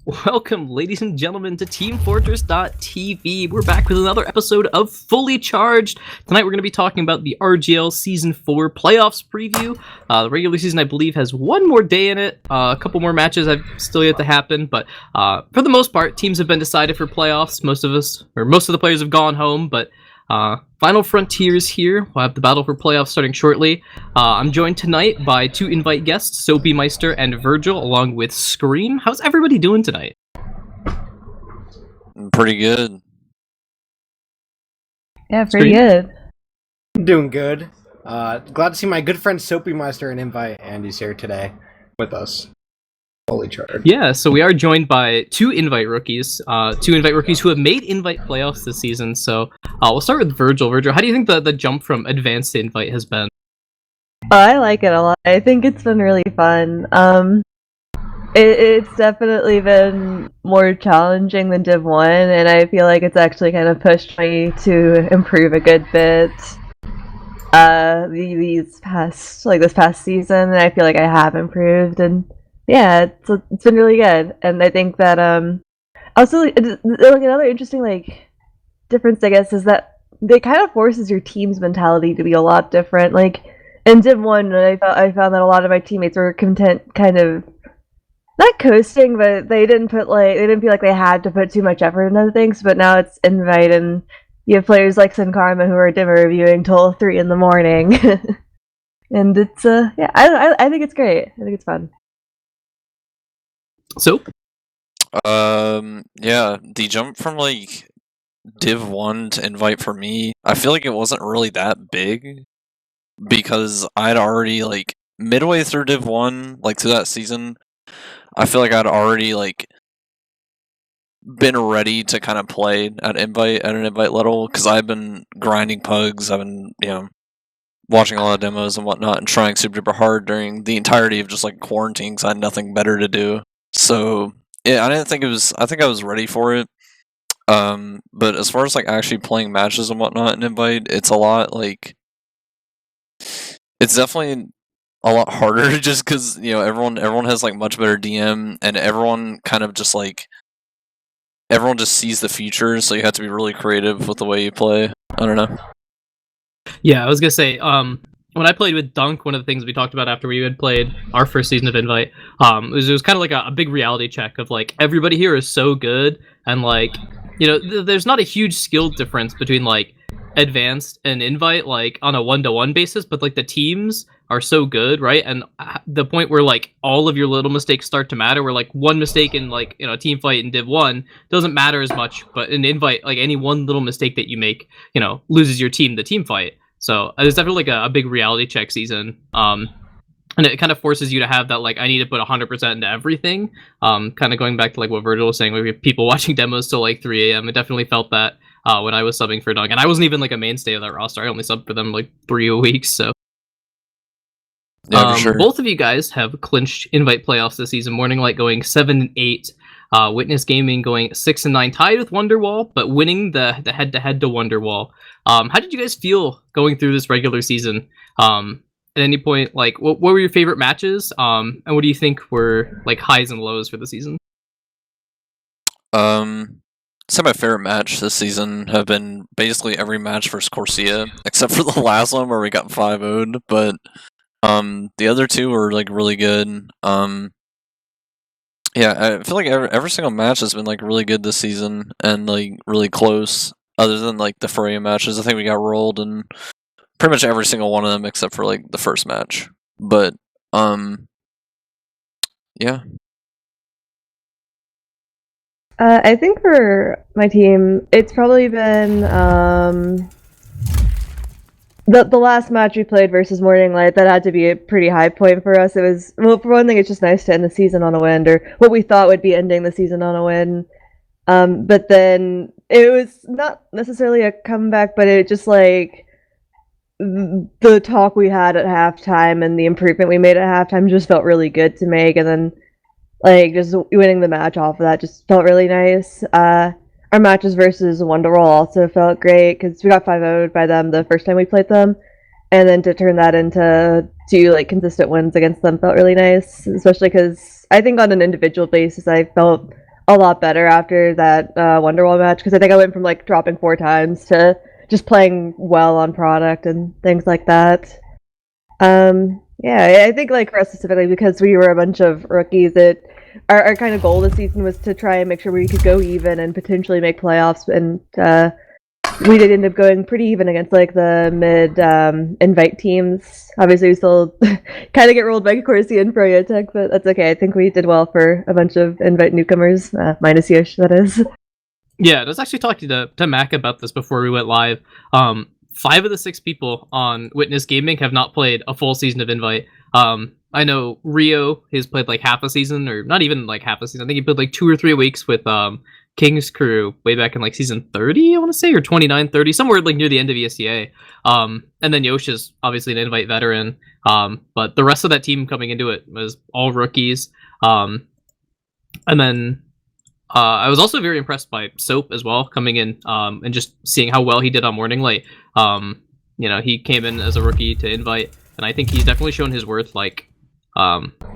Welcome, ladies and gentlemen, to teamfortress.tv. We're back with another episode of Fully Charged. Tonight we're going to be talking about the RGL Season 4 playoffs preview. The regular season, I believe, has one more day in it. A couple more matches have still yet to happen, but for the most part, teams have been decided for playoffs. Most of the players have gone home, but Final Frontiers here. We'll have the battle for playoffs starting shortly. I'm joined tonight by two invite guests, SOAPYMEiSTER and Virgil, along with Scream. How's everybody doing tonight? Pretty good. Yeah, pretty good. I'm doing good. Glad to see my good friend SOAPYMEiSTER and invite Andy's here today with us. Fully charged. Yeah, so we are joined by two invite rookies who have made invite playoffs this season. So we'll start with Virgil. Virgil, how do you think the jump from advanced to invite has been? I like it a lot. I think it's been really fun. It's definitely been more challenging than Div 1, and I feel like it's actually kind of pushed me to improve a good bit. This past season, I feel like I have improved, and yeah, it's been really good. And I think that also like another interesting difference, I guess, is that it kind of forces your team's mentality to be a lot different. Like in Div 1, I found that a lot of my teammates were content, kind of not coasting, but they didn't feel like they had to put too much effort into things. But now it's invite, and you have players like Sin Karma who are demo reviewing till 3 in the morning, and it's yeah, I think it's great. I think it's fun. So, yeah, the jump from Div 1 to invite for me, I feel like it wasn't really that big because I'd already midway through Div 1, through that season, I feel like I'd already been ready to kind of play at an invite level because I've been grinding pugs. I've been watching a lot of demos and whatnot and trying super duper hard during the entirety of just quarantine because I had nothing better to do. So yeah, I think I was ready for it. But as far as actually playing matches and whatnot in invite, it's a lot it's definitely a lot harder just because everyone has much better DM and everyone kind of just everyone just sees the future, so you have to be really creative with the way you play. I don't know. Yeah, I was gonna say, when I played with Dunk, one of the things we talked about after we had played our first season of Invite, it was kind of like a big reality check of everybody here is so good, and there's not a huge skill difference between advanced and Invite on a 1-to-1 basis, but the teams are so good, right? And the point where all of your little mistakes start to matter, where one mistake in a team fight in Div 1 doesn't matter as much, but in Invite, any one little mistake that you make, loses your team the team fight. So it's definitely a big reality check season, and it kind of forces you to have that I need to put 100% into everything. Kind of going back to what Virgil was saying, we have people watching demos till 3 a.m. It definitely felt that when I was subbing for Dunk, and I wasn't even a mainstay of that roster. I only subbed for them 3 a week. So yeah, for sure. Both of you guys have clinched invite playoffs this season. Morning Light going 7-8. Witness Gaming going 6-9, tied with Wonderwall, but winning the head-to-head to Wonderwall. How did you guys feel going through this regular season? At any point, what were your favorite matches? And what do you think were highs and lows for the season? So my favorite match this season have been basically every match versus Corsia, except for the last one where we got 5-0'd, but the other two were really good. Yeah, I feel like every single match has been really good this season and really close. Other than the Freya matches, I think we got rolled in pretty much every single one of them except for the first match. But yeah. I think for my team, it's probably been the last match we played versus Morning Light. That had to be a pretty high point for us. It was, well, for one thing, it's just nice to end the season on a win, or what we thought would be ending the season on a win. But then it was not necessarily a comeback, but it just the talk we had at halftime and the improvement we made at halftime just felt really good to make, and then just winning the match off of that just felt really nice. Our matches versus Wonderwall also felt great because we got 5-0'd by them the first time we played them, and then to turn that into 2 consistent wins against them felt really nice, especially because I think on an individual basis I felt a lot better after that Wonderwall match, because I think I went from like dropping 4 times to just playing well on product and things like that. Yeah, I think like for us specifically, because we were a bunch of rookies, our kind of goal this season was to try and make sure we could go even and potentially make playoffs, and we did end up going pretty even against like the mid invite teams. Obviously, we still kind of get rolled by Corsi and Proyotech, but that's okay. I think we did well for a bunch of invite newcomers, minus Yosh, that is. Yeah, I was actually talking to Mac about this before we went live. 5 of the 6 people on Witness Gaming have not played a full season of Invite. I know Rio has played like half a season, or not even like half a season. I think he played like 2 or 3 weeks with King's Crew way back in like season 30, I want to say, or 29, 30, somewhere like near the end of ESEA. And then Yosh is obviously an Invite veteran. But the rest of that team coming into it was all rookies. And then I was also very impressed by Soap as well, coming in and just seeing how well he did on Morning Light. He came in as a rookie to Invite, and I think he's definitely shown his worth. Like,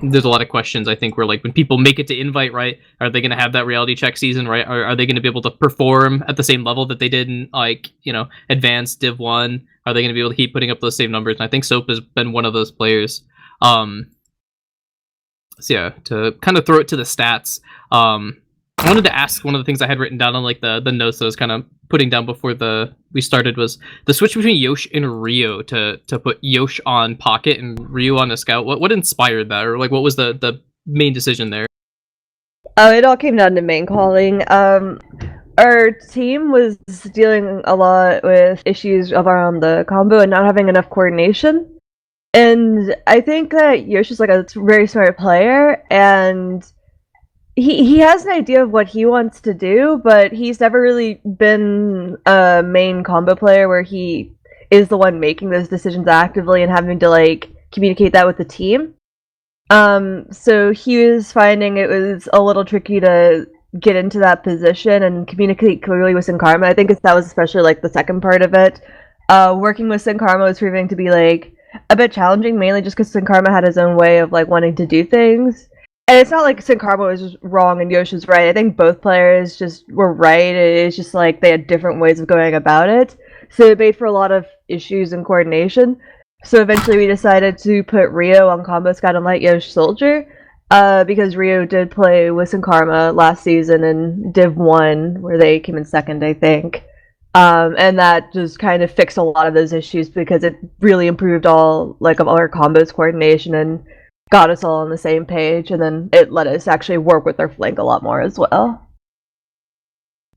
there's a lot of questions, I think, where like when people make it to Invite, right, are they going to have that reality check season, right? Are they going to be able to perform at the same level that they did in like Advanced Div 1? Are they going to be able to keep putting up those same numbers? And I think Soap has been one of those players. So yeah, to kind of throw it to the stats. I wanted to ask, one of the things I had written down on like the notes that I was kind of putting down before we started was the switch between Yosh and Rio to put Yosh on Pocket and Rio on a Scout. What inspired that, or like what was the main decision there? It all came down to main calling. Our team was dealing a lot with issues around the combo and not having enough coordination. And I think that Yosh is like a very smart player, and he has an idea of what he wants to do, but he's never really been a main combo player where he is the one making those decisions actively and having to like communicate that with the team. So he was finding it was a little tricky to get into that position and communicate clearly with Sin Karma. I think that was especially like the second part of it. Working with Sin Karma was proving to be like a bit challenging, mainly just because Sin Karma had his own way of like wanting to do things. And it's not like Sin Karma was wrong and Yosh was right. I think both players just were right. It's just like they had different ways of going about it. So it made for a lot of issues in coordination. So eventually we decided to put Rio on Combo Scout and let Yosh Soldier. Because Rio did play with Sin Karma last season in Div 1, where they came in second, I think. And that just kind of fixed a lot of those issues because it really improved all of our combos coordination and got us all on the same page, and then it let us actually work with our flank a lot more as well.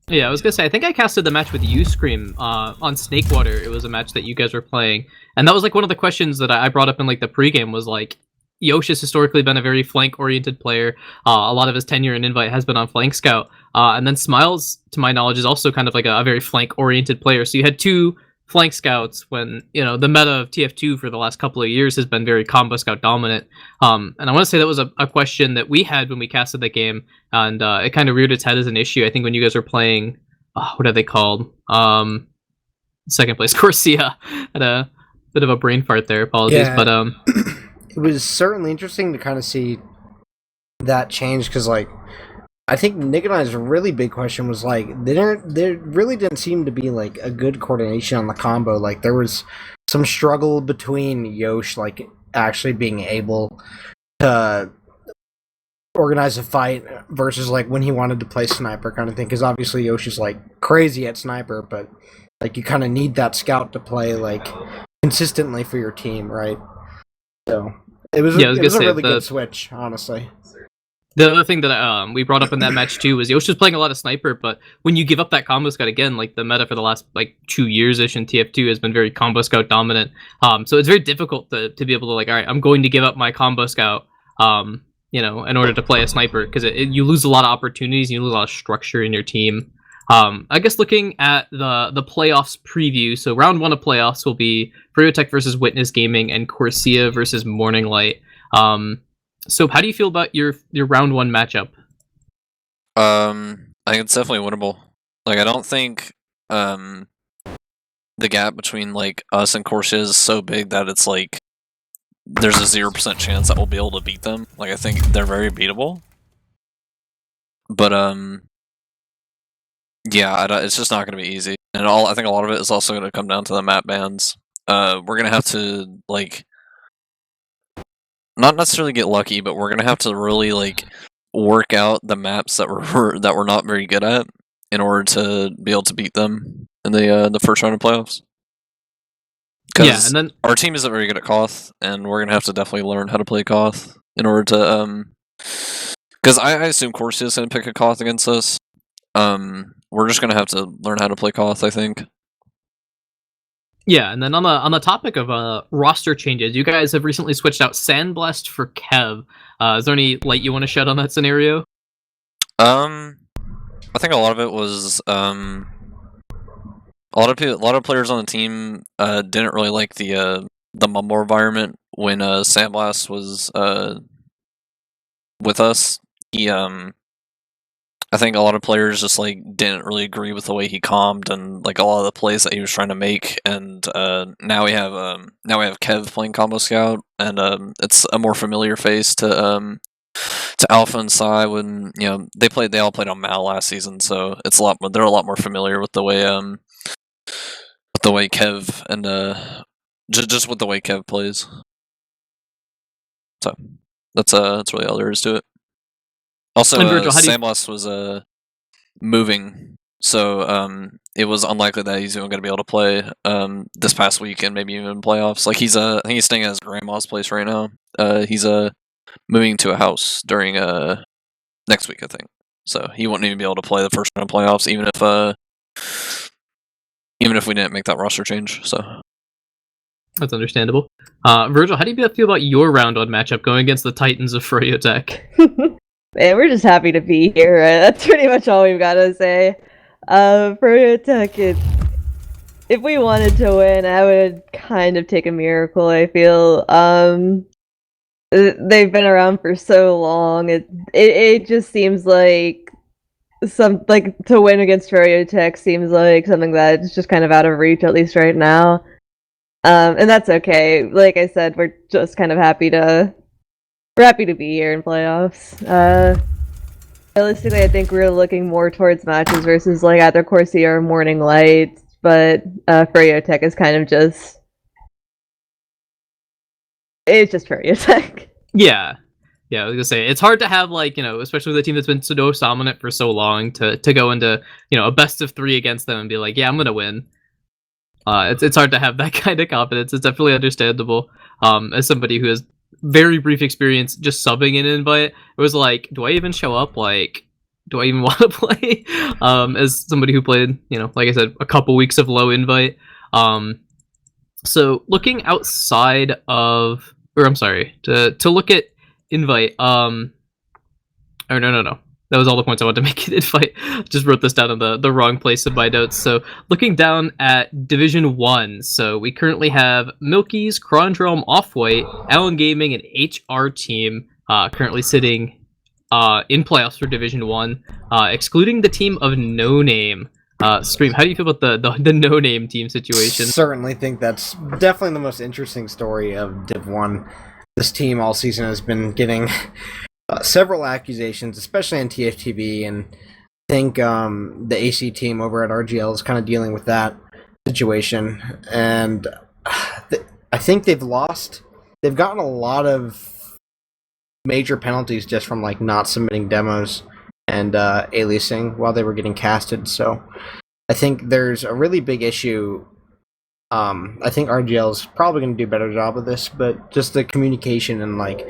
Yeah, I was gonna say, I think I casted the match with you, Scream, on Snakewater. It was a match that you guys were playing, and that was like one of the questions that I brought up in like the pregame was like, Yosh has historically been a very flank-oriented player. A lot of his tenure in Invite has been on Flank Scout, and then Smiles, to my knowledge, is also kind of like a very flank-oriented player. So you had 2 Flank Scouts when, the meta of TF2 for the last couple of years has been very Combo Scout dominant. And I want to say that was a question that we had when we casted the game, and it kind of reared its head as an issue. I think when you guys were playing, what are they called? Second place, Corsia. Had a bit of a brain fart there, apologies. Yeah. But It was certainly interesting to kind of see that change, because like I think Nick and I's really big question was like there really didn't seem to be like a good coordination on the combo. Like there was some struggle between Yosh like actually being able to organize a fight versus like when he wanted to play sniper kind of thing, because obviously Yosh is like crazy at sniper, but like you kind of need that scout to play like consistently for your team, right? So it was a really good switch, honestly. The other thing that we brought up in that match too was Yosh was playing a lot of sniper, but when you give up that combo scout again, like the meta for the last like 2 years-ish in TF2 has been very combo scout dominant. So it's very difficult to be able to like, all right, I'm going to give up my combo scout, in order to play a sniper, because you lose a lot of opportunities, you lose a lot of structure in your team. I guess looking at the playoffs preview, so round 1 of playoffs will be Friotech versus Witness Gaming and Corsia versus Morning Light. So how do you feel about your round 1 matchup? I think it's definitely winnable. Like I don't think the gap between like us and Corsia is so big that it's like there's a 0% chance that we'll be able to beat them. Like I think they're very beatable. But yeah, it's just not going to be easy, and I think a lot of it is also going to come down to the map bans. We're going to have to like not necessarily get lucky, but we're going to have to really like work out the maps that we're not very good at in order to be able to beat them in the first round of playoffs. Yeah, and then our team isn't very good at Koth, and we're gonna have to definitely learn how to play Koth in order to because I assume Corsia is gonna pick a Koth against us. We're just gonna have to learn how to play Koth, I think. yeah, and then on the topic of roster changes, you guys have recently switched out Sandblast for Kev. Is there any light you want to shed on that scenario? I think a lot of it was a lot of players on the team didn't really like the mumble environment when Sandblast was with us. He I think a lot of players just like didn't really agree with the way he calmed and like a lot of the plays that he was trying to make. And now we have Kev playing Combo Scout, and it's a more familiar face to Alpha and Psy when they all played on Mal last season, so they're a lot more familiar with the way Kev and just with the way Kev plays. So that's really all there is to it. Also, Virgil, Sandblast was moving, so it was unlikely that he's even going to be able to play this past week and maybe even in playoffs. Like I think he's staying at his grandma's place right now. He's moving to a house during next week, I think. So he won't even be able to play the first round of playoffs, even if we didn't make that roster change. So that's understandable. Virgil, how do you feel about your round one matchup going against the Titans of Froyotech? Man, we're just happy to be here. Right? That's pretty much all we've got to say. Froyotech, if we wanted to win, I would kind of take a miracle, I feel. They've been around for so long. It just seems like to win against Froyotech seems like something that's just kind of out of reach, at least right now. And that's okay. Like I said, we're just kind of happy to be here in playoffs. Realistically, I think we're looking more towards matches versus like either Corsia or Morning Light, but Froyotech is kind of just Froyotech. Yeah, I was gonna say it's hard to have especially with a team that's been so dominant for so long to go into a best of 3 against them and be like, yeah, I'm gonna win. It's hard to have that kind of confidence. It's definitely understandable. As somebody who has very brief experience just subbing in invite, it was like, do I even show up? Like, do I even want to play? As somebody who played, like I said, a couple weeks of low invite. So looking outside of, or I'm sorry, to look at invite. No. That was all the points I wanted to make it invite. Just wrote this down in the wrong place in my notes. So looking down at Division 1, so we currently have Milky's, Crondrome, Off-White, Allen Gaming, and HR Team currently sitting in playoffs for Division 1, excluding the team of No Name. Stream, how do you feel about the No Name team situation? Certainly think that's definitely the most interesting story of Div 1. This team all season has been getting several accusations, especially on TFTV, and I think the AC team over at RGL is kind of dealing with that situation. And I think they've gotten a lot of major penalties just from like not submitting demos and aliasing while they were getting casted. So I think there's a really big issue. I think RGL is probably going to do a better job of this, but just the communication and like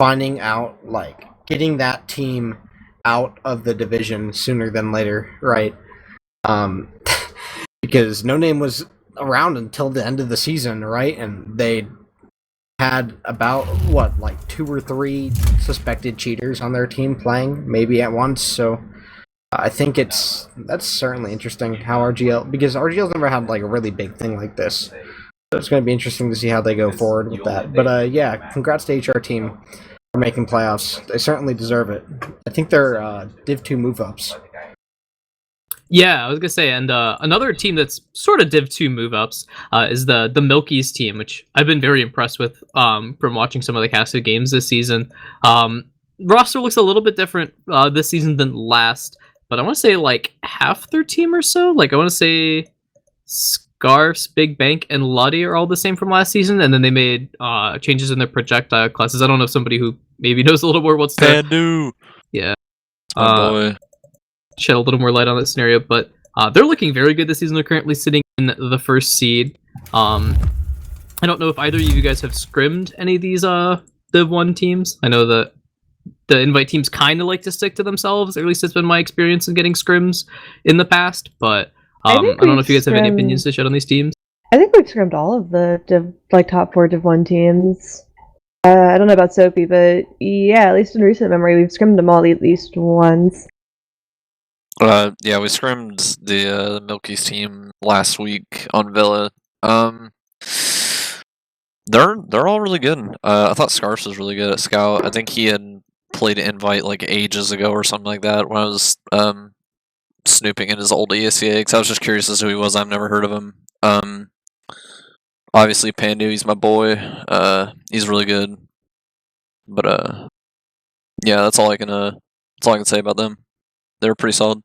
finding out, like getting that team out of the division sooner than later, right? Because No Name was around until the end of the season, right? And they had about 2 or 3 suspected cheaters on their team playing maybe at once. So I think that's certainly interesting how RGL, because RGL's never had like a really big thing like this. So it's going to be interesting to see how they go forward with that. But yeah, congrats to HR Team for making playoffs. They certainly deserve it. I think they're Div 2 move-ups. Yeah, I was gonna say, and another team that's sort of Div 2 move-ups is the Milky's team, which I've been very impressed with from watching some of the casted games this season. roster looks a little bit different this season than last, but I want to say like half their team or so. Like I want to say Scarfs, Big Bank, and Lottie are all the same from last season, and then they made changes in their projectile classes. I don't know if somebody who maybe knows a little more what's the Pandu. yeah. My boy. Shed a little more light on that scenario, but they're looking very good this season. They're currently sitting in the first seed. I don't know if either of you guys have scrimmed any of these Div 1 teams. I know that the invite teams kind of like to stick to themselves, or at least it's been my experience in getting scrims in the past, but I don't know if you guys have any opinions to shed on these teams. I think we've scrimmed all of the top 4 Div 1 teams. I don't know about Soapy, but yeah, at least in recent memory, we've scrimmed them all at least once. Yeah, we scrimmed the Milky's team last week on Villa. They're all really good. I thought Scarfs was really good at Scout. I think he had played Invite like ages ago or something like that when I was snooping in his old ESCA, because I was just curious as to who he was. I've never heard of him. Obviously Pandu, he's my boy. He's really good. But yeah, that's all I can say about them. They're pretty solid.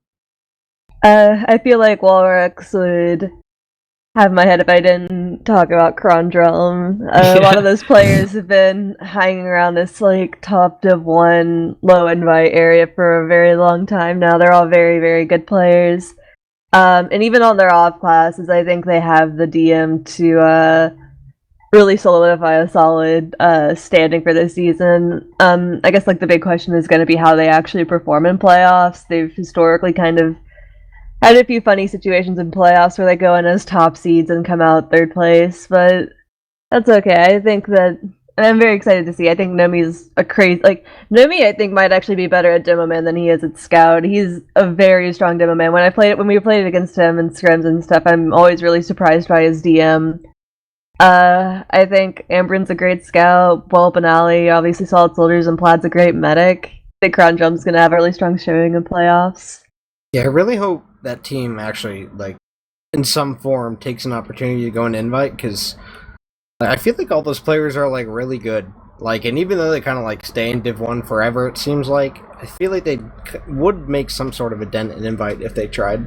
I feel like Walrex would have my head if I didn't talk about Crondrelm. A lot of those players have been hanging around this like top Div 1 low invite area for a very long time now. They're all very, very good players. And even on their off classes, I think they have the DM to really solidify a solid standing for this season. I guess like the big question is going to be how they actually perform in playoffs. They've historically kind of had a few funny situations in playoffs where they go in as top seeds and come out third place, but that's okay. I think that I'm very excited to see. I think Nomi's a crazy Nomi. I think might actually be better at Demo Man than he is at Scout. He's a very strong Demo Man. When we played against him in scrims and stuff, I'm always really surprised by his DM. I think Ambrin's a great Scout. Wallop and Ali, obviously solid soldiers, and Plaid's a great medic. I think Crown Jump's gonna have a really strong showing in playoffs. Yeah, I really hope that team actually, like, in some form, takes an opportunity to go and invite, because I feel like all those players are, like, really good. Like, and even though they kind of, like, stay in Div 1 forever, it seems like, I feel like they would make some sort of a dent in invite if they tried.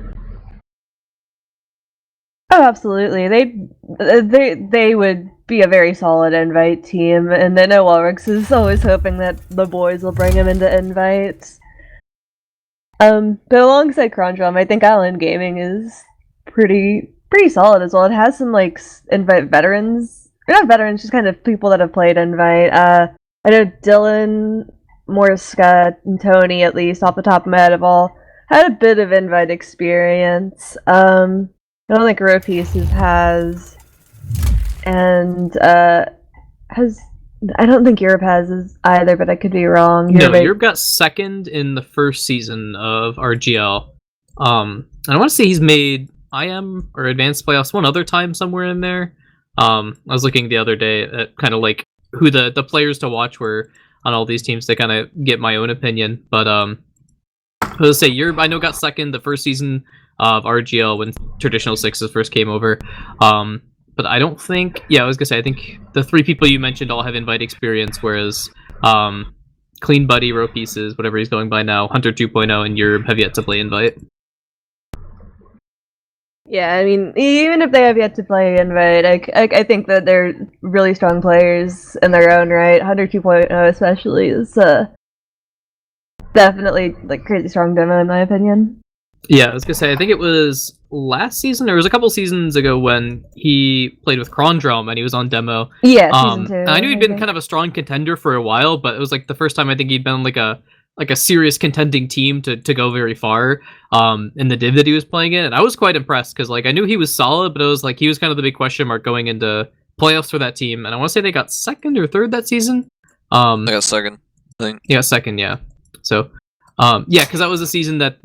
Oh, absolutely. They would be a very solid invite team, and I know Walrix is always hoping that the boys will bring him into invites. But alongside Crondrum, I think Island Gaming is pretty solid as well. It has some like invite veterans, not veterans, just kind of people that have played invite. I know Dylan, Morska, and Tony, at least off the top of my head, have all had a bit of invite experience. I don't think Row Pieces has, and I don't think Europe has either, but I could be wrong. Europe got second in the first season of RGL. And I want to say he's made IM or Advanced Playoffs one other time somewhere in there. I was looking the other day at kind of like who the players to watch were on all these teams to kind of get my own opinion. But let's say Europe, I know, got second the first season of RGL when Traditional Sixes first came over. But I don't think... Yeah, I was going to say, I think the three people you mentioned all have invite experience, whereas Clean Buddy, Row Pieces, whatever he's going by now, Hunter 2.0, and Yerb have yet to play invite. Yeah, I mean, even if they have yet to play invite, I think that they're really strong players in their own right. Hunter 2.0 especially is definitely like crazy strong demo in my opinion. Yeah, I was gonna say, I think it was last season, or it was a couple seasons ago when he played with Crondrum and he was on demo. Yeah, season 2. I knew he'd been kind of a strong contender for a while, but it was like the first time I think he'd been like a serious contending team to go very far in the div that he was playing in, and I was quite impressed because like I knew he was solid, but it was like he was kind of the big question mark going into playoffs for that team, and I want to say they got second or third that season. They got second, I think. Yeah, second, yeah. So, yeah, because that was the season that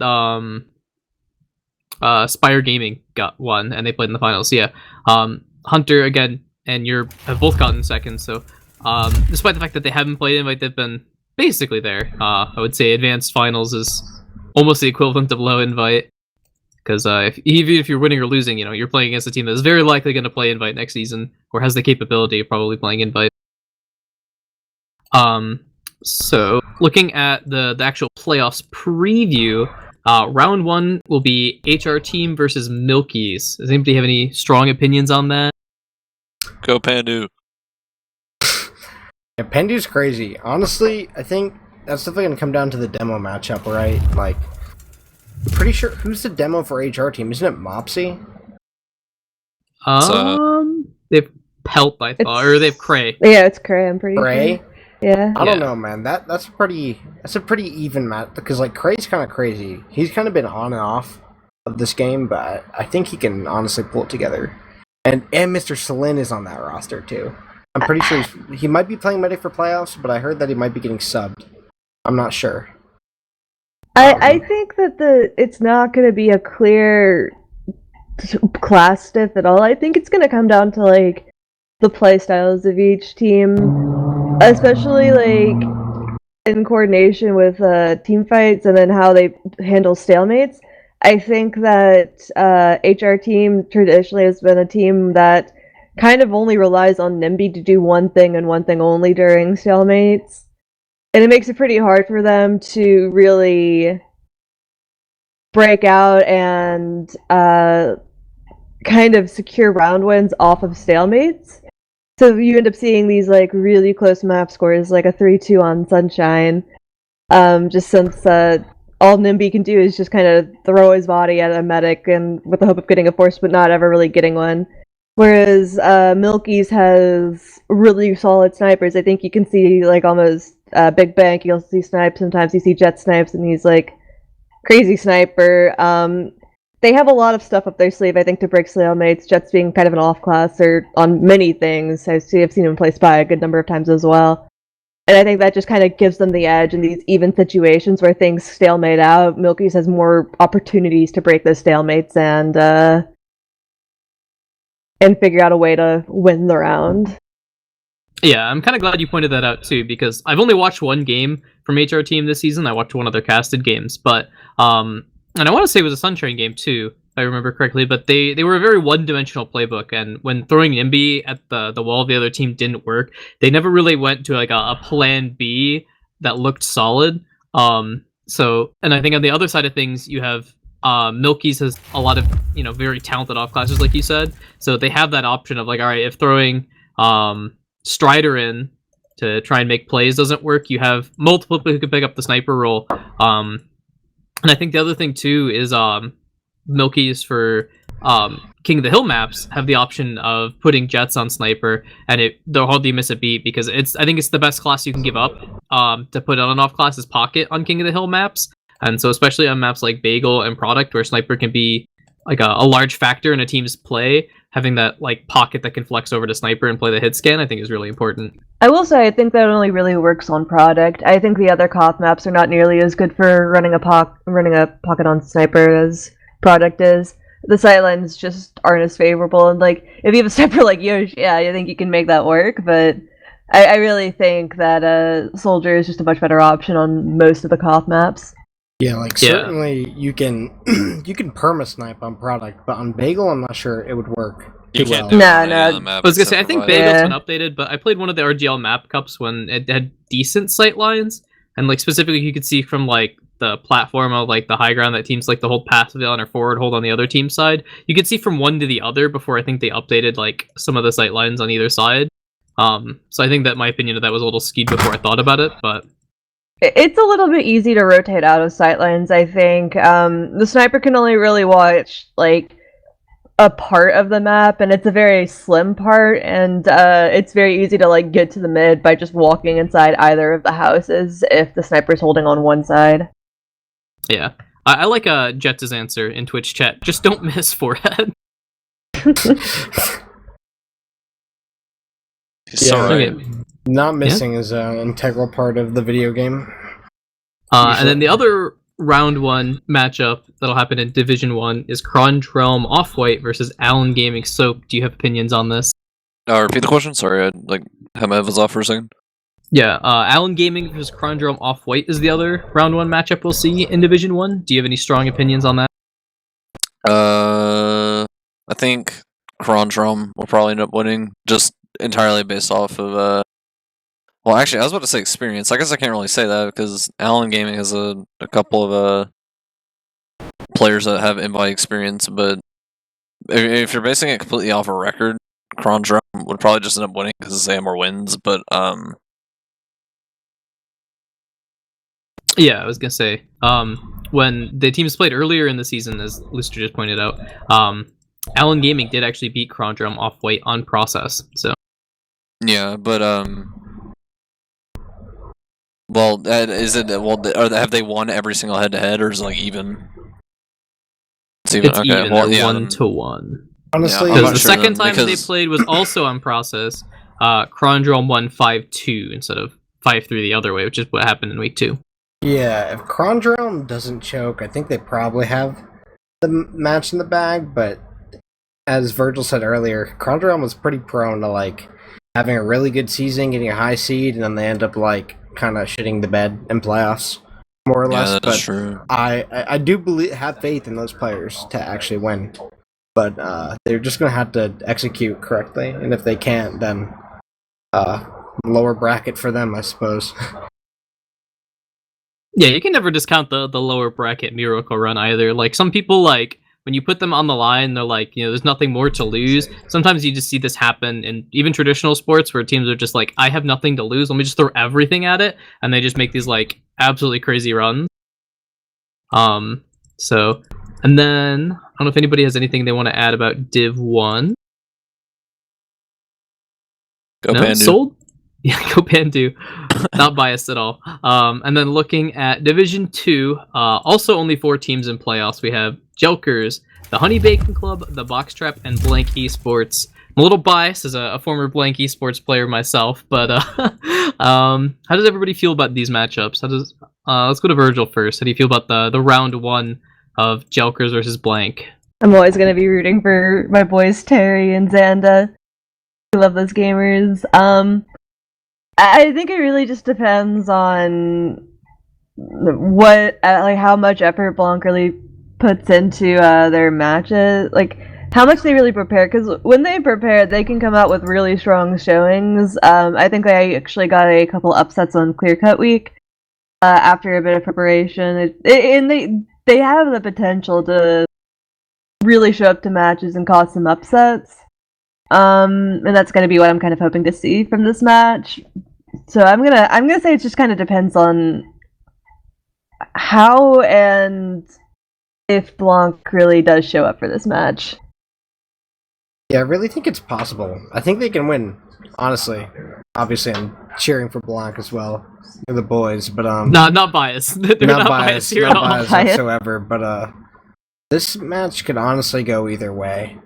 Spire Gaming got one, and they played in the finals. So, yeah, Hunter again and Europe have both gotten second. So, despite the fact that they haven't played invite, they've been basically there. I would say advanced finals is almost the equivalent of low invite, because even if you're winning or losing, you know, you're playing against a team that is very likely going to play invite next season or has the capability of probably playing invite. So, looking at the actual playoffs preview, round 1 will be HR Team versus Milkies. Does anybody have any strong opinions on that? Go Pandu. Yeah, Pendu's crazy. Honestly, I think that's definitely going to come down to the demo matchup, right? Like, pretty sure who's the demo for HR Team? Isn't it Mopsy? They have Pelt, I thought, or they have Cray. Yeah, it's Cray. I'm pretty Cray? sure. Yeah. I don't know, man. That's a pretty even match because like Cray's kind of crazy. He's kind of been on and off of this game, but I think he can honestly pull it together. And Mr. Selin is on that roster too. I'm pretty sure he might be playing Medic for playoffs, but I heard that he might be getting subbed. I'm not sure. I think that it's not going to be a clear class diff at all. I think it's going to come down to like the play styles of each team, especially like in coordination with team fights and then how they handle stalemates. I think that HR Team traditionally has been a team that kind of only relies on NIMBY to do one thing and one thing only during stalemates. And it makes it pretty hard for them to really break out and kind of secure round wins off of stalemates. So you end up seeing these like really close map scores, like a 3-2 on Sunshine. Just since all NIMBY can do is just kind of throw his body at a medic and with the hope of getting a force, but not ever really getting one. Whereas Milky's has really solid snipers. I think you can see like almost Big Bank. You'll see snipes. Sometimes you see Jet snipes, and he's like crazy sniper. They have a lot of stuff up their sleeve, I think, to break stalemates. Jet's being kind of an off class or on many things. I've seen him play Spy a good number of times as well. And I think that just kind of gives them the edge in these even situations where things stalemate out. Milky's has more opportunities to break those stalemates and figure out a way to win the round. Yeah, I'm kind of glad you pointed that out too, because I've only watched one game from HR Team this season. I watched one of their casted games, but and I want to say it was a Sunshine game too, if I remember correctly. But they were a very one-dimensional playbook, and when throwing NIMBY at the wall of the other team didn't work, they never really went to like a plan B that looked solid. So, and I think on the other side of things, you have Milky's has a lot of very talented off classes, like you said. So they have that option of like, all right, if throwing Strider in to try and make plays doesn't work, you have multiple people who can pick up the sniper role. And I think the other thing too is Milky's for King of the Hill maps have the option of putting Jets on sniper, and they'll hardly miss a beat because I think it's the best class you can give up to put on an off class is Pocket on King of the Hill maps. And so especially on maps like Bagel and Product, where sniper can be like a large factor in a team's play, having that like pocket that can flex over to sniper and play the hit scan, I think is really important. I will say I think that only really works on Product. I think the other COP maps are not nearly as good for running a pocket on sniper as Product is. The sightlines just aren't as favorable, and like if you have a sniper like Yosh, yeah, I think you can make that work, but I really think that Soldier is just a much better option on most of the COP maps. Yeah, like certainly you can perma snipe on Product, but on Bagel I'm not sure it would work. You can't do do No, it no. on the map I was gonna say, I except think for Bagel's Yeah. been updated, but I played one of the RGL map cups when it had decent sight lines, and like specifically you could see from like the platform of like the high ground that teams like to hold passively on or forward hold on the other team's side. You could see from one to the other before I think they updated like some of the sight lines on either side. So I think that my opinion of that was a little skewed before I thought about it, but It's a little bit easy to rotate out of sightlines, I think. The sniper can only really watch like a part of the map, and it's a very slim part, and it's very easy to like get to the mid by just walking inside either of the houses if the sniper's holding on one side. yeah. I like Jets' answer in Twitch chat. Just don't miss forehead. He's so Yeah. right. Okay. Not missing is an integral part of the video game. And then the other round 1 matchup that'll happen in Division 1 is Cronge Realm Off-White versus Allen Gaming Soap. Do you have opinions on this? Repeat the question. Sorry, I had my headphones off for a second. Yeah, Allen Gaming versus Cronge Realm Off-White is the other round 1 matchup we'll see in Division 1. Do you have any strong opinions on that? I think Cronge Realm will probably end up winning, just entirely based off of Well, actually, I was about to say experience. I guess I can't really say that because Allen Gaming has a couple of players that have invite experience, but if you're basing it completely off a record, Cron Drum would probably just end up winning because they have more wins. But Yeah, I was gonna say, when the teams played earlier in the season, as Lister just pointed out, Allen Gaming did actually beat Crondrum off weight on process. So yeah, but well, is it have they won every single head-to-head, or is it like even? it's okay. even. Well, They're yeah, 1-1. Honestly, I'm Because not the sure second then, time they because- played was also on process. Crondrum won 5-2 instead of 5-3 the other way, which is what happened in week 2. yeah, if Crondrelm doesn't choke, I think they probably have the match in the bag, but as Virgil said earlier, Crondrelm was pretty prone to like having a really good season, getting a high seed, and then they end up like kind of shitting the bed in playoffs, more or yeah, less. that's But true. I do have faith in those players to actually win, but they're just gonna have to execute correctly, and if they can't, then lower bracket for them, I suppose. Yeah, you can never discount the lower bracket miracle run either. Like some people, like when you put them on the line, they're like, there's nothing more to lose. Sometimes you just see this happen in even traditional sports where teams are just like, I have nothing to lose. Let me just throw everything at it, and they just make these like absolutely crazy runs. So, and then I don't know if anybody has anything they want to add about Div 1. Go No, Pandu. sold. Yeah, go Pandu. Not biased at all. And then looking at Division 2, also only 4 teams in playoffs. We have Jelkers, the Honey Bacon Club, the Box Trap, and Blank Esports. I'm a little biased as a former Blank Esports player myself, but how does everybody feel about these matchups? Let's go to Virgil first. How do you feel about the round 1 of Jelkers versus Blank? I'm always gonna be rooting for my boys Terry and Xanda. I love those gamers. I think it really just depends on what, like, how much effort Blanc really puts into their matches, like how much they really prepare. Because when they prepare, they can come out with really strong showings. I think they actually got a couple upsets on Clear Cut Week after a bit of preparation, and they have the potential to really show up to matches and cause some upsets. And that's gonna be what I'm kind of hoping to see from this match. So I'm gonna say it just kind of depends on how and if Blanc really does show up for this match. Yeah, I really think it's possible. I think they can win. Honestly, obviously, I'm cheering for Blanc as well. They're the boys, but Not biased. They're not biased here not at all. biased Biased. whatsoever. But this match could honestly go either way.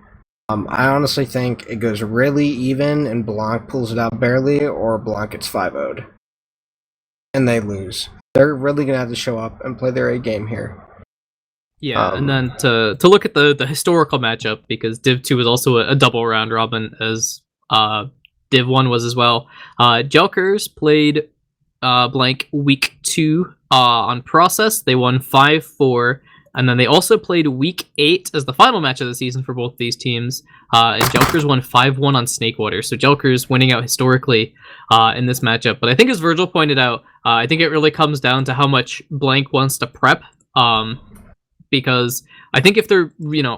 I honestly think it goes really even, and Blanc pulls it out barely, or Blanc gets 5-0'd, and they lose. They're really gonna have to show up and play their A game here. Yeah, and then to look at the historical matchup, because Div 2 was also a double round robin as Div 1 was as well. Jelkers played Blank week 2 on process. They won 5-4. And then they also played week 8 as the final match of the season for both these teams. And Jelkers won 5-1 on Snakewater. So Jelkers winning out historically in this matchup. But I think as Virgil pointed out, I think it really comes down to how much Blank wants to prep. Because I think if they're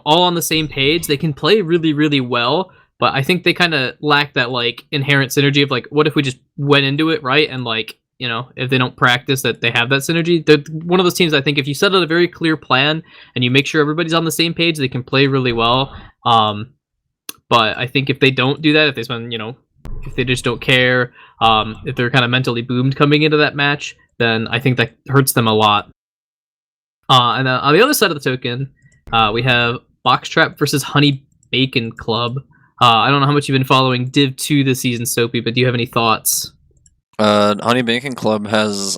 all on the same page, they can play really, really well. But I think they kind of lack that like inherent synergy of like, what if we just went into it right and like, if they don't practice that they have that synergy. They're one of those teams, I think, if you set out a very clear plan and you make sure everybody's on the same page, they can play really well. But I think if they don't do that, if they spend, if they just don't care, if they're kind of mentally boomed coming into that match, then I think that hurts them a lot. And on the other side of the token, we have Box Trap versus Honey Bacon Club. I don't know how much you've been following Div 2 this season, Soapy, but do you have any thoughts? Honey Bacon Club has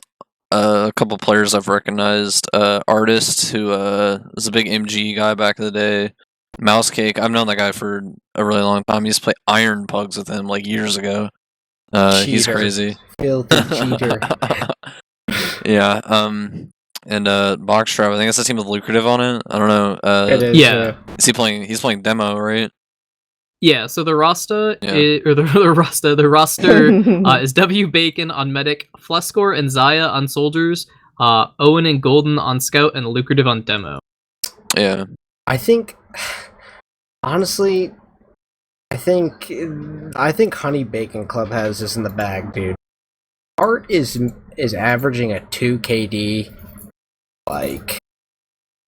a couple players I've recognized. Artist, who was a big MG guy back in the day. Mouse Cake, I've known that guy for a really long time. He used to play Iron Pugs with him like years ago. He's Cheater. crazy. Filthy cheater. Yeah. And Box Trap, I think that's a team with Lucrative on it. I don't know. It is. Yeah. Is he playing? He's playing demo, right? Yeah, so the roster Yeah. the roster is W Bacon on Medic, Flescore and Zaya on Soldiers, Owen and Golden on Scout, and Lucrative on Demo. Yeah. I think, honestly, I think Honey Bacon Club has this in the bag, dude. Art is averaging a 2 KD, like,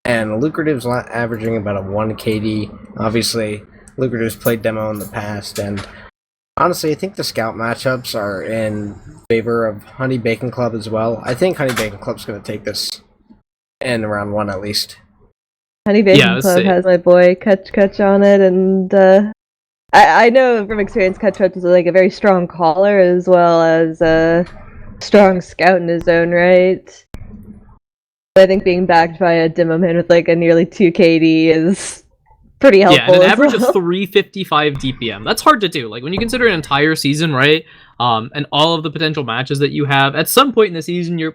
and Lucrative's averaging about a 1 KD. Obviously, Lucrative's played Demo in the past, and honestly, I think the Scout matchups are in favor of Honey Bacon Club as well. I think Honey Bacon Club's going to take this in round 1 at least. Honey Bacon Club has my boy Kutch on it, and I know from experience Kutch is like a very strong caller as well as a strong scout in his own right. I think being backed by a demo man with like a nearly 2 KD is pretty helpful. Yeah, and an average of 355 DPM. That's hard to do. Like when you consider an entire season, right? And all of the potential matches that you have, at some point in the season, you're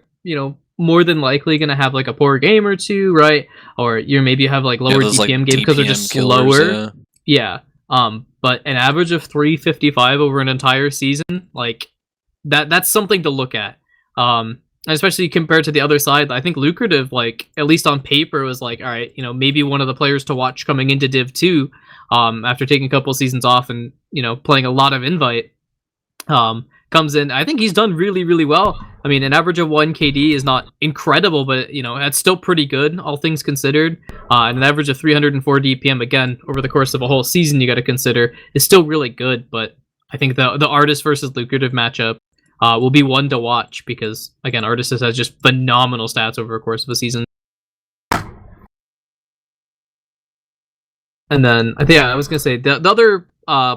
more than likely gonna have like a poor game or two, right? Or you maybe have like lower DPM games because they're just slower. Yeah. But an average of 355 over an entire season, like that's something to look at. Especially compared to the other side, I think Lucrative, like at least on paper, was like, all right, maybe one of the players to watch coming into Div 2, after taking a couple seasons off and playing a lot of Invite, comes in. I think he's done really, really well. I mean, an average of 1 KD is not incredible, but that's still pretty good, all things considered. And an average of 304 DPM again over the course of a whole season, you got to consider, is still really good. But I think the Artist versus Lucrative matchup will be one to watch because, again, Artist has just phenomenal stats over the course of the season. And then, I was going to say, the other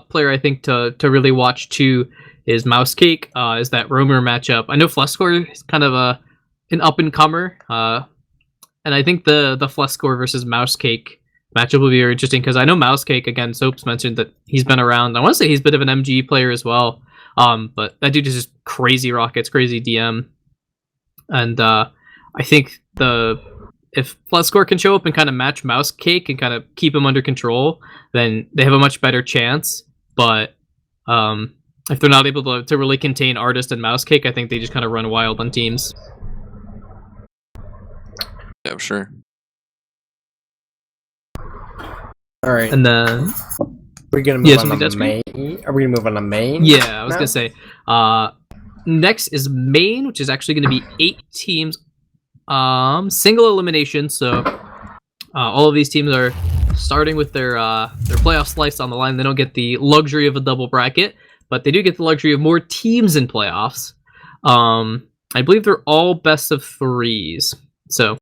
player I think to really watch too is Mousecake, is that Roamer matchup. I know Flescore is kind of an up-and-comer, and I think the Flescore versus Mousecake matchup will be very interesting because I know Mousecake, again, Soaps mentioned that he's been around. I want to say he's a bit of an MG player as well. But that dude is just crazy rockets, crazy DM. And I think if Flescore can show up and kind of match Mousecake and kind of keep him under control, then they have a much better chance. But if they're not able to really contain Artist and Mousecake, I think they just kind of run wild on teams. Yeah, sure. All right. And then... We're gonna move on to main. Are we gonna move on to main? Yeah, I was gonna say. Next is main, which is actually gonna be 8 teams. Single elimination. So all of these teams are starting with their playoff slice on the line. They don't get the luxury of a double bracket, but they do get the luxury of more teams in playoffs. I believe they're all best of 3s. So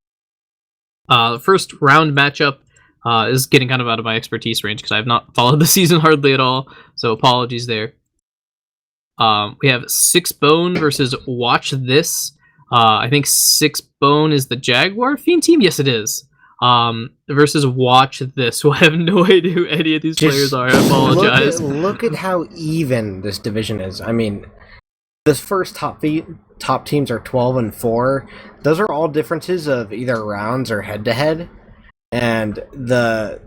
the first round matchup is getting kind of out of my expertise range because I have not followed the season hardly at all, so apologies there. We have 6Bone versus Watch This. I think 6Bone is the Jaguar Fiend team? Yes, it is. Versus Watch This. Well, I have no idea who any of these players are. I apologize. Look at how even this division is. I mean, this first top teams are 12-4. Those are all differences of either rounds or head-to-head. And the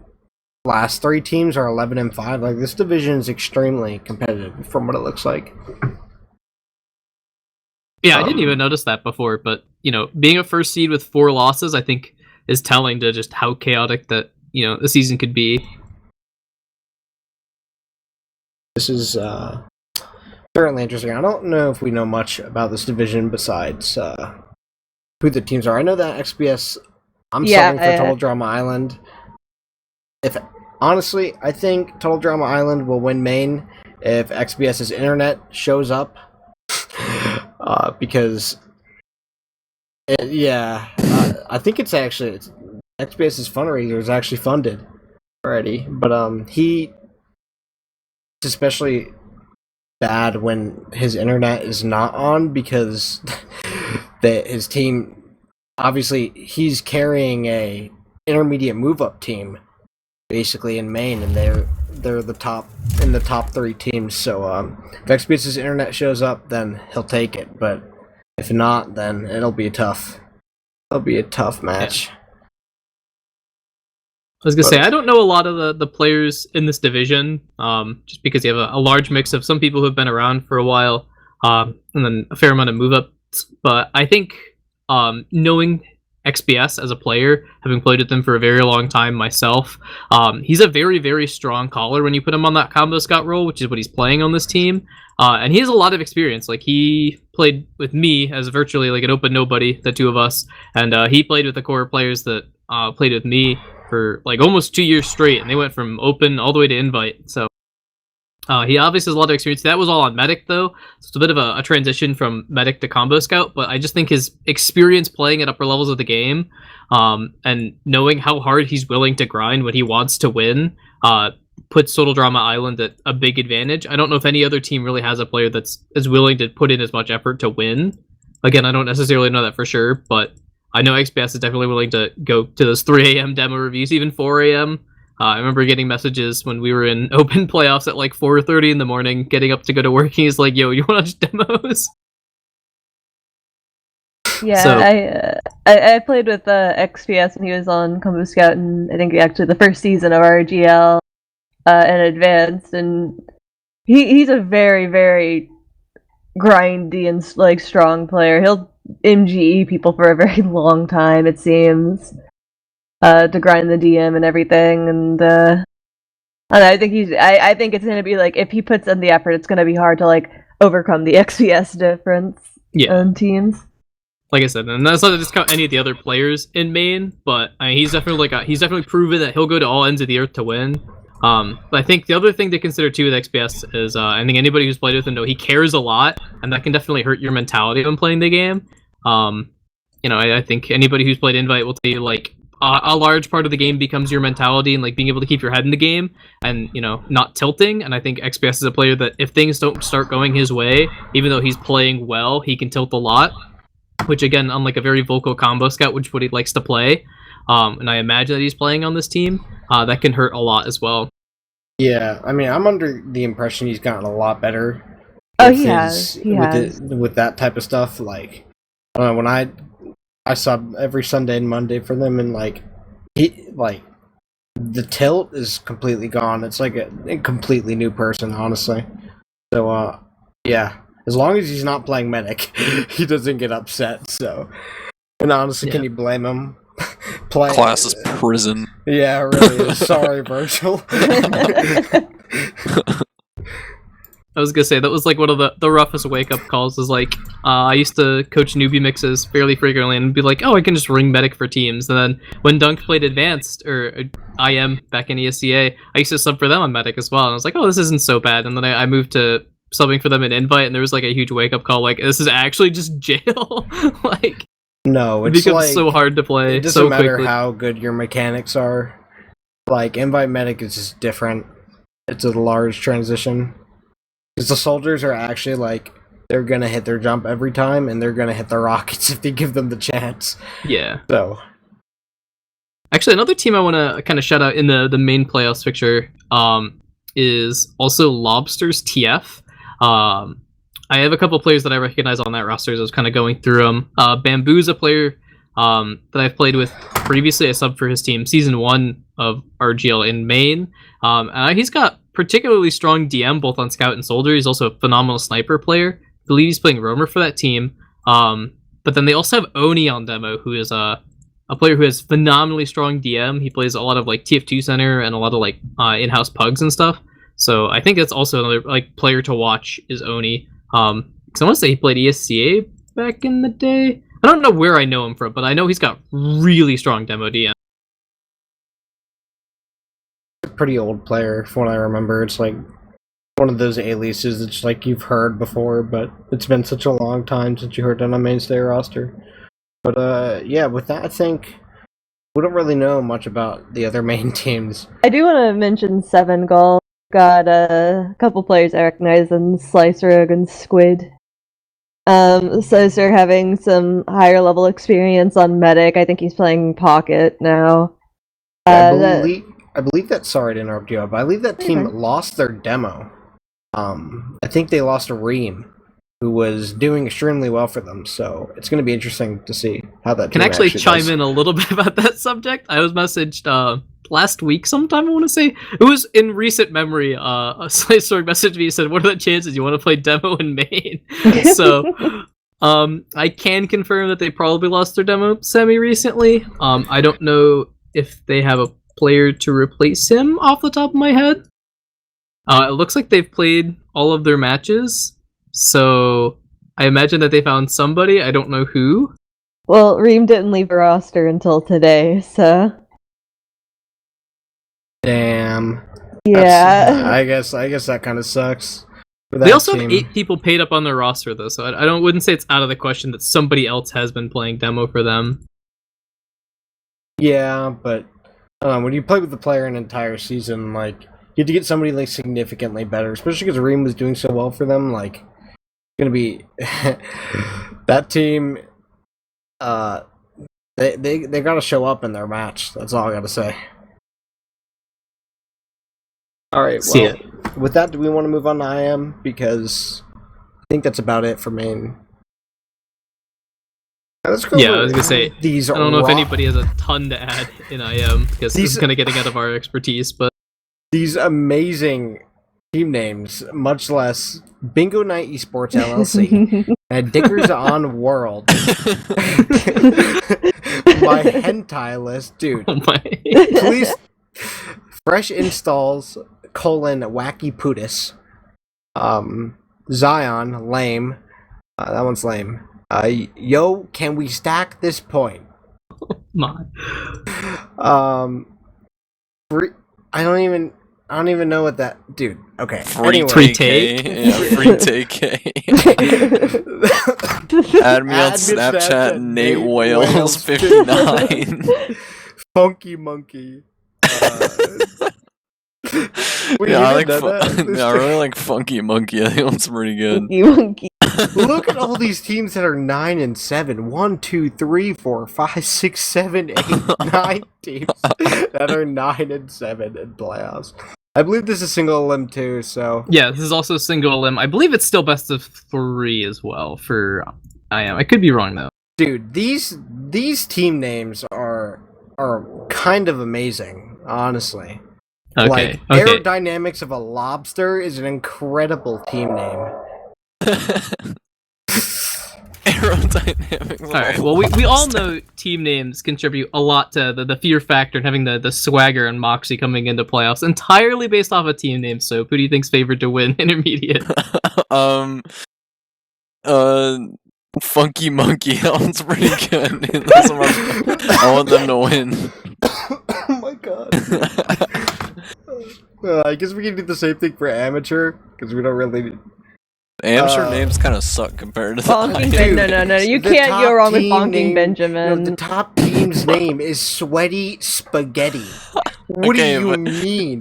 last 3 teams are 11-5. Like, this division is extremely competitive from what it looks like. Yeah, I didn't even notice that before, but being a first seed with 4 losses, I think is telling to just how chaotic that the season could be. This is certainly interesting. I don't know if we know much about this division besides who the teams are. I know that XBS. I'm starting for Total Drama Island. Honestly, I think Total Drama Island will win main if XBS's internet shows up. Because, I think it's XBS's fundraiser is actually funded already. But it's especially bad when his internet is not on because his team. Obviously, he's carrying a intermediate move-up team, basically in main, and they're the top 3 teams. So if XBS's internet shows up, then he'll take it. But if not, then it'll be a tough match. I was gonna say I don't know a lot of the players in this division, just because you have a large mix of some people who have been around for a while, and then a fair amount of move ups. But I think knowing XPS as a player, having played with him for a very long time myself, he's a very, very strong caller when you put him on that combo scout role, which is what he's playing on this team. And he has a lot of experience. Like, he played with me as virtually like an open nobody, the two of us, and he played with the core players that played with me for like almost 2 years straight, and they went from open all the way to invite. So he obviously has a lot of experience. That was all on medic though, so it's a bit of a transition from medic to combo scout. But I just think his experience playing at upper levels of the game, and knowing how hard he's willing to grind when he wants to win, puts Total Drama Island at a big advantage. I don't know if any other team really has a player that's as willing to put in as much effort to win. Again, I don't necessarily know that for sure, but I know XPS is definitely willing to go to those 3 a.m. demo reviews, even 4 a.m. I remember getting messages when we were in open playoffs at like 4:30 in the morning, getting up to go to work, and he's like, "Yo, you want to watch demos?" Yeah, So- I played with XPS when he was on Combo Scout, and I think actually the first season of RGL and Advanced, and he's a very, very grindy and like strong player. He'll MGE people for a very long time, it seems, to grind the DM and everything. And I don't know, I think I think it's gonna be like, if he puts in the effort, it's gonna be hard to like overcome the XPS difference on teams. Like I said, and that's not to discount any of the other players in main, but I mean, he's definitely he's definitely proven that he'll go to all ends of the earth to win. But I think the other thing to consider too with XPS is I think anybody who's played with him know he cares a lot, and that can definitely hurt your mentality when playing the game. I think anybody who's played Invite will tell you like a large part of the game becomes your mentality and like being able to keep your head in the game and not tilting. And I think XPS is a player that if things don't start going his way, even though he's playing well, he can tilt a lot. Which again, unlike a very vocal combo scout, which is what he likes to play, and I imagine that he's playing on this team, that can hurt a lot as well. Yeah, I mean, I'm under the impression he's gotten a lot better. Oh, he has. With that type of stuff. Like, I don't know, when I sub every Sunday and Monday for them, and like the tilt is completely gone. It's like a completely new person, honestly. So yeah, as long as he's not playing medic, he doesn't get upset. So, and honestly, can you blame him? Class is prison. Yeah, it really is. Sorry, Virgil. I was gonna say that was like one of the roughest wake up calls. Is like I used to coach newbie mixes fairly frequently and be like, oh, I can just ring medic for teams. And then when Dunk played Advanced or IM back in ESCA, I used to sub for them on medic as well. And I was like, oh, this isn't so bad. And then I moved to subbing for them in Invite, and there was like a huge wake up call. Like, this is actually just jail. Like, no, it it's becomes like, so hard to play. It doesn't so matter quickly. how good your mechanics are. Like, Invite medic is just different. It's a large transition. Because the soldiers are actually like, they're gonna hit their jump every time, and they're gonna hit the rockets if they give them the chance. Yeah. So, actually, another team I want to kind of shout out in the main playoffs picture is also Lobsters TF. I have a couple players that I recognize on that roster as I was kind of going through them. Bamboo's a player that I've played with previously. I subbed for his team Season 1 of RGL in main. And he's got particularly strong DM both on Scout and Soldier. He's also a phenomenal sniper player. I believe he's playing Roamer for that team. But then they also have Oni on demo, who is a player who has phenomenally strong DM. He plays a lot of like TF2 center and a lot of like in-house pugs and stuff. So I think that's also another like player to watch is Oni. Because I want to say he played ESCA back in the day. I don't know where I know him from, but I know he's got really strong demo DM. pretty old player from what I remember. It's like one of those aliases that's like you've heard before, but it's been such a long time since you heard it on a mainstay roster. But yeah, with that, I think we don't really know much about the other main teams. I do want to mention Seven Gall. Got a couple players I recognize in Slicer and Squid. Slicer having some higher level experience on Medic. I think he's playing Pocket now. I believe that. Sorry to interrupt you, but I believe that team lost their demo. I think they lost a Reem, who was doing extremely well for them. So it's going to be interesting to see how that. Can team actually chime does. in a little bit about that subject. I was messaged last week sometime, I want to say. It was in recent memory. A Slice Sword messaged me and said, what are the chances you want to play demo in main? So, I can confirm that they probably lost their demo semi recently. I don't know if they have a player to replace him off the top of my head. It looks like they've played all of their matches, so I imagine that they found somebody. I don't know who. Well, Reem didn't leave a roster until today, so Damn. yeah. I guess that kind of sucks. For They that also team. have 8 people paid up on their roster, though, so I wouldn't say it's out of the question that somebody else has been playing demo for them. Yeah, but when you play with the player an entire season, like, you have to get somebody like significantly better, especially because Reem was doing so well for them. Like, it's gonna be that team. They gotta show up in their match. That's all I gotta say. All right. See Well, with that, do we want to move on to IM? Because I think that's about it for main. Let's go. Yeah, over I was gonna say, these. I don't know if raw- anybody has a ton to add in IM, because this is kind of getting out of our expertise, but These amazing team names, much less Bingo Night Esports LLC and Dickers on World. My hentai list, dude. oh my. Please, fresh installs, wacky putis. Zion, lame. That one's lame. Yo, can we stack this point? My. I don't even know what that, dude. Okay. Free Free take. take? Yeah, free take. Add me on Snapchat, Nate Wales 59. Funky Monkey. Wait, Yeah, I you like. done that? Yeah, I really like Funky Monkey. I think that's pretty good. Monkey. Look at all these teams that are 9 and 7. 1, 2, 3, 4, 5, 6, 7, 8, 9 teams that are 9 and 7 in playoffs. I believe this is single elim too, so Yeah, this is also single elim. I believe it's still best of 3 as well for IM. I could be wrong though. dude, these team names are kind of amazing, honestly. Okay. Like okay. Aerodynamics of a Lobster is an incredible team name. Aerodynamics. All right. Well, we all know team names contribute a lot to the fear factor and having the swagger and moxie coming into playoffs entirely based off a team name. So, who do you think's favored to win intermediate? Funky Monkey. That one's pretty good. I want them to win. Oh my god. I guess we can do the same thing for amateur, because we don't really... Amateur names kind of suck compared to the Bonking IM. No. You The can't top go wrong with team Bonking name- Benjamin. No, the top team's name is Sweaty Spaghetti. What Okay, do you but- mean?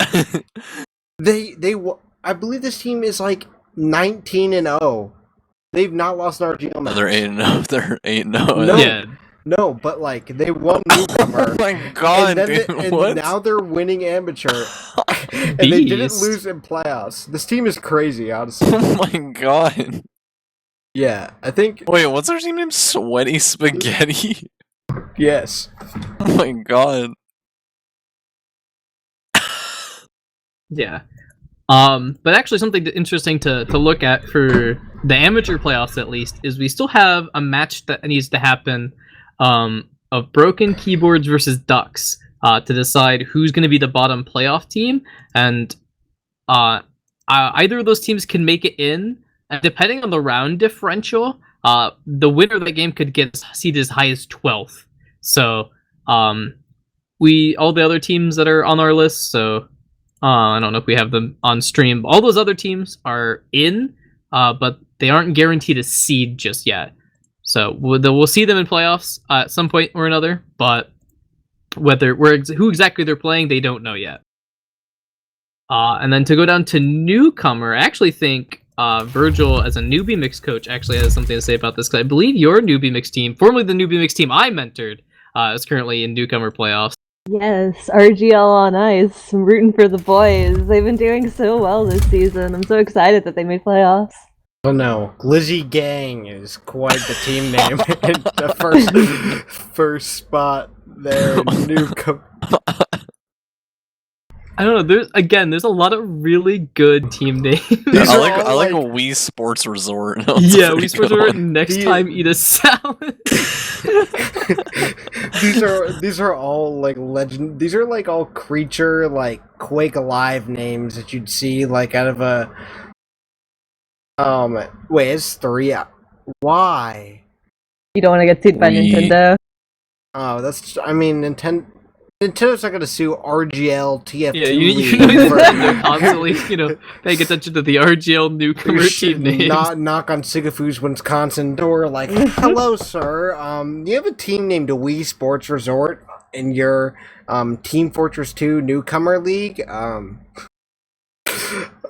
I believe this team is like 19 and 0. They've not lost an RGL match. They're 8-0. They're 8-0. No. Yeah. No, but like they won newcomer. Oh my god, and then dude, and what? now they're winning amateur, and they didn't Beast. lose in playoffs. This team is crazy, honestly. Oh my god. Yeah, I think Wait, what's their team name? Sweaty Spaghetti? yes. Oh my god. Yeah. But actually something interesting to look at for the amateur playoffs at least is we still have a match that needs to happen of Broken Keyboards versus Ducks to decide who's going to be the bottom playoff team, and either of those teams can make it in, and depending on the round differential, the winner of the game could get seeded as high as 12th. So all the other teams that are on our list, so I don't know if we have them on stream. All those other teams are in, but they aren't guaranteed a seed just yet. So we'll see them in playoffs at some point or another, but who exactly they're playing, they don't know yet. And then to go down to newcomer, I actually think Virgil, as a newbie mix coach, actually has something to say about this, because I believe your newbie mix team, formerly the newbie mix team I mentored, is currently in newcomer playoffs. Yes, RGL on ice. I'm rooting for the boys. They've been doing so well this season. I'm so excited that they made playoffs. Oh no, Glizzy Gang is quite the team name. The first spot there, newcomer. I don't know. There's a lot of really good team names. I like like a Wii Sports Resort. Yeah, we supposed to one. next time eat a salad. these are all like legend. These are like all creature like Quake Alive names that you'd see like out of a. Wait, it's 3. Why? You don't want to get sued by We- Nintendo. Oh, that's. I mean, Nintendo's not going to sue RGL TF2 Yeah, you League know for they're constantly, paying attention to the RGL newcomer team names. Not knock on Sigafoos, Wisconsin door like, hello, sir. You have a team named Wii Sports Resort in your Team Fortress 2 newcomer league.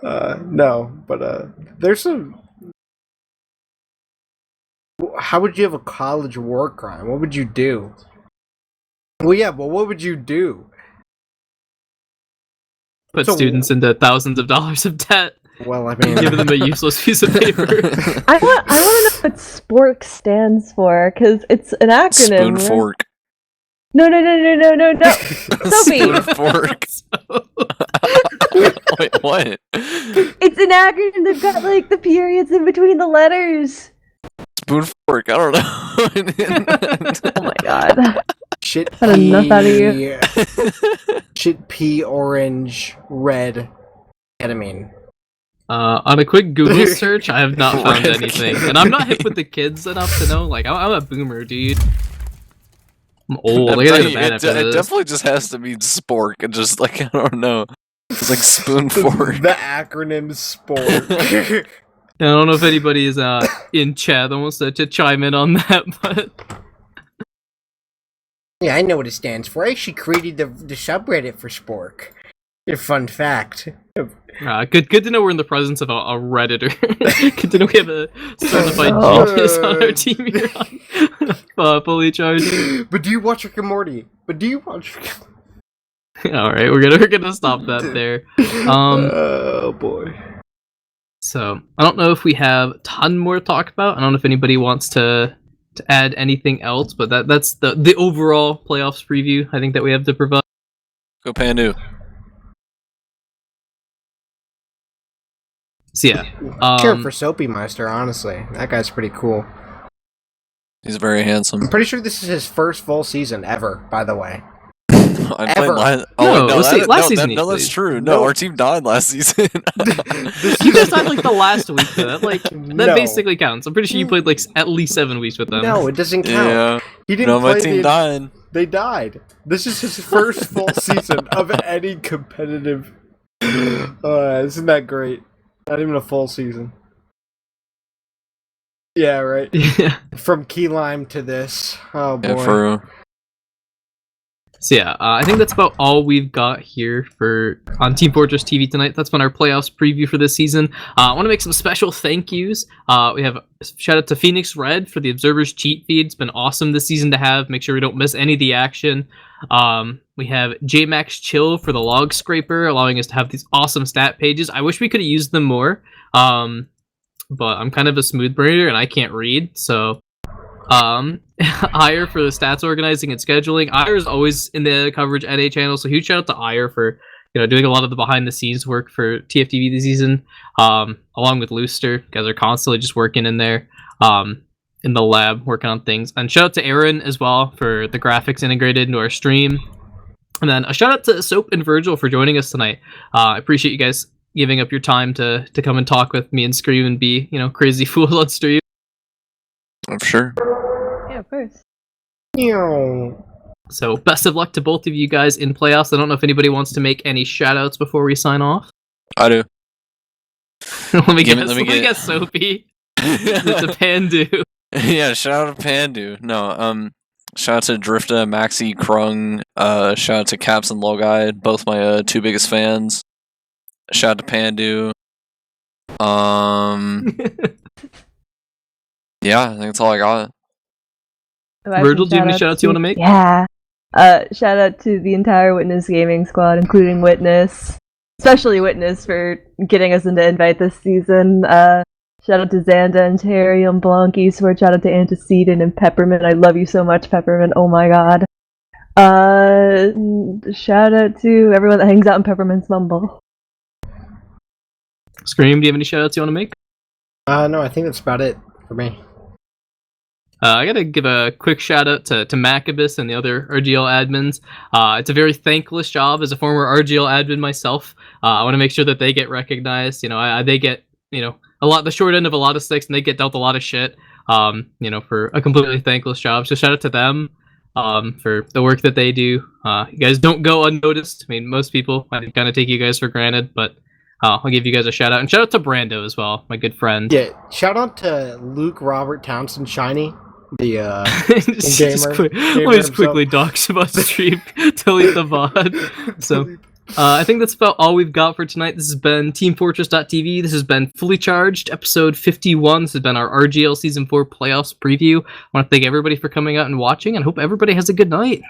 No, but there's some. How would you have a college war crime? What would you do? Well, yeah, but what would you do? Put So- students into thousands of dollars of debt, Well, I mean, give them a useless piece of paper. I want to know what SPORK stands for, because it's an acronym. Spoon fork. No. Sophie! Spoon fork. Wait, what? It's an acronym. They've got like the periods in between the letters. Spoon fork. I don't know. Oh my god. shit Had enough out of pea, shit pea, orange, red, ketamine. On a quick Google search, I have not found Red anything, and I'm not hip with the kids enough to know. Like, I'm a boomer, dude. I'm old. I gotta go to bed after it this. definitely just has to mean spork and just like I don't know. It's like spoon fork. The acronym SPORK. I don't know if anybody is in chat that wants to chime in on that, but Yeah, I know what it stands for. I actually created the subreddit for Spork. A fun fact. good to know we're in the presence of a Redditor. Good to know we have a certified Oh. genius on our team here on fully charged. But do you watch Rick and Morty? All right, we're gonna stop that there. Oh boy. So I don't know if we have a ton more to talk about. I don't know if anybody wants to add anything else, but that's the overall playoffs preview I think that we have to provide. Go Pandu. So yeah, Care for SOAPYMEiSTER, honestly. That guy's pretty cool. He's very handsome. I'm pretty sure this is his first full season ever, by the way. I played Ever. last. No, last season he No, that's played. true. No. No, our team died last season. you guys had like the last week though. That No. basically counts. I'm pretty sure you played like at least 7 weeks with them. No, it doesn't count. yeah. He didn't No, my play team the- died. They died. This is his first full season of any competitive. Isn't that great? Not even a full season. Yeah, right. Yeah. From Key Lime to this. Oh boy. Yeah, for real. So yeah, I think that's about all we've got here for on Team Fortress TV tonight. That's been our playoffs preview for this season. I want to make some special thank yous. We have a shout out to Phoenix Red for the Observer's cheat feed. It's been awesome this season to have. Make sure we don't miss any of the action. We have JMax Chill for the log scraper, allowing us to have these awesome stat pages. I wish we could have used them more, but I'm kind of a smooth brainer and I can't read, so. Ire for the stats organizing and scheduling. Ire is always in the coverage at a channel, so huge shout out to Ire for doing a lot of the behind the scenes work for TFTV this season. Along with Looster, you guys are constantly just working in there, in the lab working on things. And shout out to Aaron as well for the graphics integrated into our stream. And then a shout out to Soap and Virgil for joining us tonight. I appreciate you guys giving up your time to come and talk with me and Scream and be crazy fools on stream. I'm sure. Yeah, of course. Meow. So best of luck to both of you guys in playoffs. I don't know if anybody wants to make any shoutouts before we sign off. I do. let me Give me- guess. let me get- guess, Soapy. It's a Pandu. Yeah, shout out to Pandu. No, shout out to Drifta, Maxi, Krung. Shout out to Caps and Logide, both my 2 biggest fans. Shout out to Pandu. Yeah, I think that's all I got. Virgil, do you have any shoutouts you want to make? Yeah. Shout out to the entire Witness Gaming squad, including Witness. Especially Witness for getting us into Invite this season. Shout out to Xanda and Terry and Blanky. Shout out to Antecedent and Peppermint. I love you so much, Peppermint. Oh my god. Shout out to everyone that hangs out in Peppermint's Mumble. Scream, do you have any shoutouts you want to make? No, I think that's about it for me. I gotta give a quick shout out to Macabus and the other RGL admins. It's a very thankless job as a former RGL admin myself. I want to make sure that they get recognized. They get the short end of a lot of sticks, and they get dealt a lot of shit. For a completely thankless job. So shout out to them for the work that they do. You guys don't go unnoticed. I mean, most people I kind of take you guys for granted, but I'll give you guys a shout out, and shout out to Brando as well, my good friend. Yeah, shout out to Luke Robert Townsend Shiny. The let me just quickly dox about the stream, delete the VOD. So I think that's about all we've got for tonight. This has been teamfortress.tv. This has been Fully Charged, episode 51. This has been our RGL Season 4 playoffs preview. I want to thank everybody for coming out and watching, and hope everybody has a good night.